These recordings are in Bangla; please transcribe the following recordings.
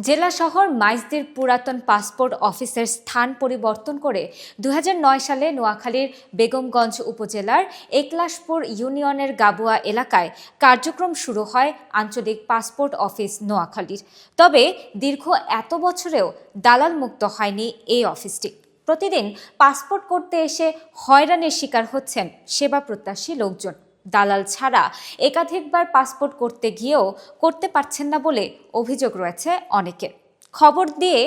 জেলা শহর মাইজদির পুরাতন পাসপোর্ট অফিসের স্থান পরিবর্তন করে 2009 সালে নোয়াখালীর বেগমগঞ্জ উপজেলার একলাশপুর ইউনিয়নের গাবুয়া এলাকায় কার্যক্রম শুরু হয় আঞ্চলিক পাসপোর্ট অফিস নোয়াখালীর। তবে দীর্ঘ এত বছরেও দালাল মুক্ত হয়নি এই অফিসটি। প্রতিদিন পাসপোর্ট করতে এসে হয়রানির শিকার হচ্ছেন সেবা প্রত্যাশী লোকজন। দালাল ছাড়া একাধিকবার পাসপোর্ট করতে গিয়েও করতে পারছেন না বলে অভিযোগ রয়েছে অনেকের। খবর দিয়ে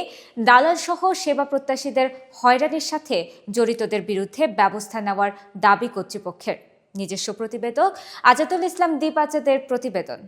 দালাল সহ সেবা প্রত্যাশীদের হয়রানির সাথে জড়িতদের বিরুদ্ধে ব্যবস্থা নেওয়ার দাবি কর্তৃপক্ষের। নিজস্ব প্রতিবেদক আজাদুল ইসলাম দীপ আজাদের প্রতিবেদন।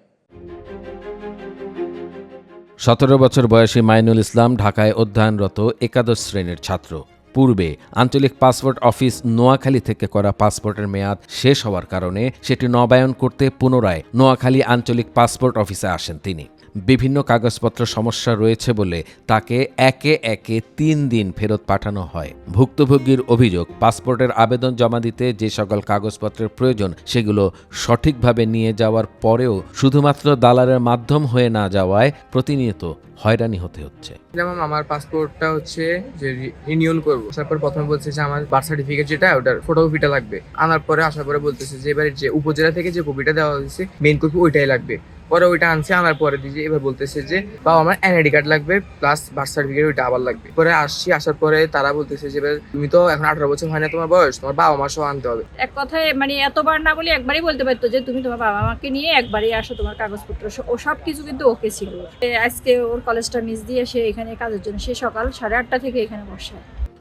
17 বছর বয়সী মাইনুল ইসলাম ঢাকায় অধ্যয়নরত একাদশ শ্রেণীর ছাত্র। পূর্বে আঞ্চলিক পাসপোর্ট অফিস নোয়াখালী থেকে করা পাসপোর্টের মেয়াদ শেষ হওয়ার কারণে সেটি নবায়ন করতে পুনরায় নোয়াখালী আঞ্চলিক পাসপোর্ট অফিসে আসেন তিনি। বিভিন্ন কাগজপত্র সমস্যা রয়েছে বলে তাকে একে একে 3 দিন ফেরত পাঠানো হয়। ভুক্তভোগীর অভিযোগ, পাসপোর্টের আবেদন জমা দিতে যে সকল কাগজপত্রের প্রয়োজন সেগুলো সঠিকভাবে নিয়ে যাওয়ার পরেও শুধুমাত্র দালালের মাধ্যম হয়ে না যাওয়ায় প্রতিনিয়ত হয়রানি হতে হচ্ছে। যেমন আমার পাসপোর্টটা হচ্ছে যে রিনিউল করবো, তারপর প্রথমে বলছে যে আমার বার্থ সার্টিফিকেট যেটা ওটার ফটোকপিটা লাগবে। আনার পরে আসার পরে বলতেছে যে এবারে যে উপজেলা থেকে যে কপিটা দেওয়া হয়েছে মেইন কপি ওইটাই লাগবে। পরে ওইটা আনছে, আনার পরে দিয়েছে এবার বলতেছে যে বাবা আমার এনআইডি কার্ড লাগবে প্লাস বার্থ সার্টিফিকেট ওইটা আবার লাগবে। পরে আসছি, আসার পরে তারা বলতেছে যে তুমি তো এখন 18 বছর হয় না তোমার বয়স, তোমার বাবা মা সহ আনতে হবে। এক কথায় মানে এতবার না বলে একবারই বলতে পারতো যে তুমি তোমার বাবা মাকে নিয়ে একবারই আসো, তোমার কাগজপত্র ও সব কিছু কিন্তু ওকে ছিল। আজকে ওর কলেজটা মিস দিয়ে সে এখানে কাজের জন্য সে সকাল 8:30 থেকে এখানে বসে।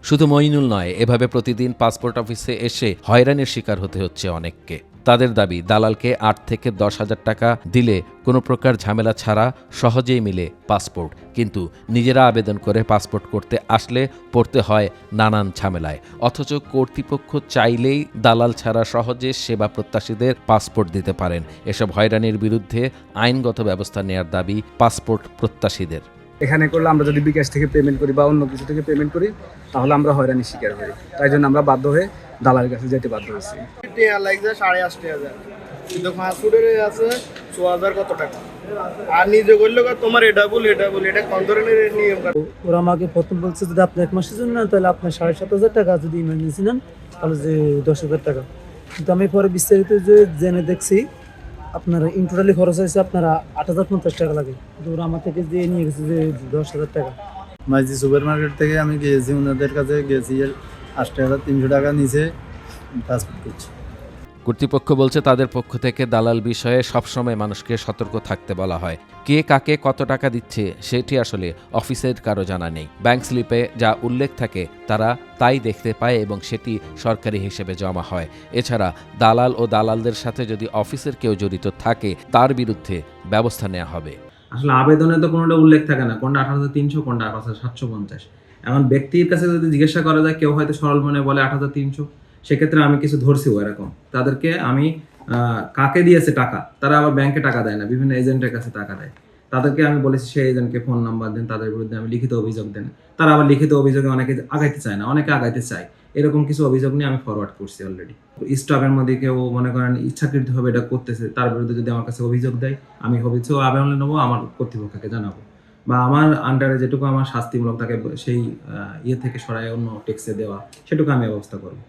শুধু মইনুল নয়, এভাবে প্রতিদিন পাসপোর্ট অফিসে এসে হয়রানির শিকার হতে হচ্ছে অনেককে। তাদের দাবি, দালালকে 8 থেকে 10,000 টাকা দিলে কোনো প্রকার ঝামেলা ছাড়া সহজেই মিলে পাসপোর্ট, কিন্তু নিজেরা আবেদন করে পাসপোর্ট করতে আসলে পড়তে হয় নানান ঝামেলায়। অথচ কর্তৃপক্ষ চাইলেই দালাল ছাড়া সহজে সেবা প্রত্যাশীদের পাসপোর্ট দিতে পারেন। এসব হয়রানির বিরুদ্ধে আইনগত ব্যবস্থা নেওয়ার দাবি পাসপোর্ট প্রত্যাশীদের। এখানে করলে আমরা যদি বিকাশ থেকে পেমেন্ট করি বা অন্য কিছু থেকে পেমেন্ট করি তাহলে আমরা হয়রানির শিকার হই। তাই জন্য আমরা বাধ্য হয়ে দালালের কাছে যেতে বাধ্য হয়েছি। লাগছে 8,500 কিন্তু ফাস্টফুডের আছে 6,000 কত টাকা, আর নিজে করলে তোমার এটা বল এটা কোন ধরনের নিয়ম। ওরা আমাকে প্রথম বলছে যদি আপনি 1 মাসের জন্য নেন তাহলে আপনার 7,500 টাকা, যদি ইমার্জেন্সি নেন তাহলে যে 10,000 টাকা। কিন্তু আমি পরে বিস্তারিত যে জেনে দেখছি আপনারা ইন টোটালি খরচ হয়েছে আপনারা 8,050 টাকা লাগে। কিন্তু ওরা আমার থেকে যে নিয়ে গেছে যে 10,000 টাকা। মাঝি সুপার মার্কেট থেকে আমি গিয়েছি, ওনাদের কাছে গেছি, 8,300 টাকা নিচে পাসপোর্ট করছি। কর্তৃপক্ষ বলছে তাদের পক্ষ থেকে দালাল বিষয়ে সবসময় মানুষকে সতর্ক থাকতে বলা হয়। কে কাকে কত টাকা দিচ্ছে সেটি আসলে অফিসের কারো জানা নেই। ব্যাংক স্লিপে যা উল্লেখ থাকে তারা তাই দেখতে পায় এবং সেটি সরকারি হিসেবে জমা হয়। এছাড়া দালাল ও দালালদের সাথে যদি অফিসের কেউ জড়িত থাকে তার বিরুদ্ধে ব্যবস্থা নেওয়া হবে। আসলে আবেদনে তো কোনোটা উল্লেখ থাকে না, কোনটা 18,300 কোনটা 18,750। এমন ব্যক্তির কাছে যদি জিজ্ঞাসা করা যায়, কেউ হয়তো সরল মনে বলে 18,300, সেক্ষেত্রে আমি কিছু ধরছিও এরকম। তাদেরকে আমি কাকে দিয়েছে টাকা, তারা আবার ব্যাংকে টাকা দেয় না, বিভিন্ন এজেন্টের কাছে টাকা দেয়। তাদেরকে আমি বলেছি সেই এজেন্টকে ফোন নাম্বার দেন, তাদের বিরুদ্ধে আমি লিখিত অভিযোগ দেন। তারা আবার লিখিত অভিযোগে অনেকে আগাইতে চায় না, অনেকে আগাইতে চায়। এরকম কিছু অভিযোগ নিয়ে আমি ফরওয়ার্ড করছি অলরেডি। স্টাফের মধ্যে কেউ মনে করেন ইচ্ছাকৃতভাবে এটা করতেছে, তার বিরুদ্ধে যদি আমার কাছে অভিযোগ দেয় আমি অভিযোগ আবেদন নেবো, আমার কর্তৃপক্ষকে জানাবো, বা আমার আন্ডারে যেটুকু আমার শাস্তিমূলক তাকে সেই থেকে সরায় অন্য টেক্সে দেওয়া সেটুকু আমি ব্যবস্থা করবো।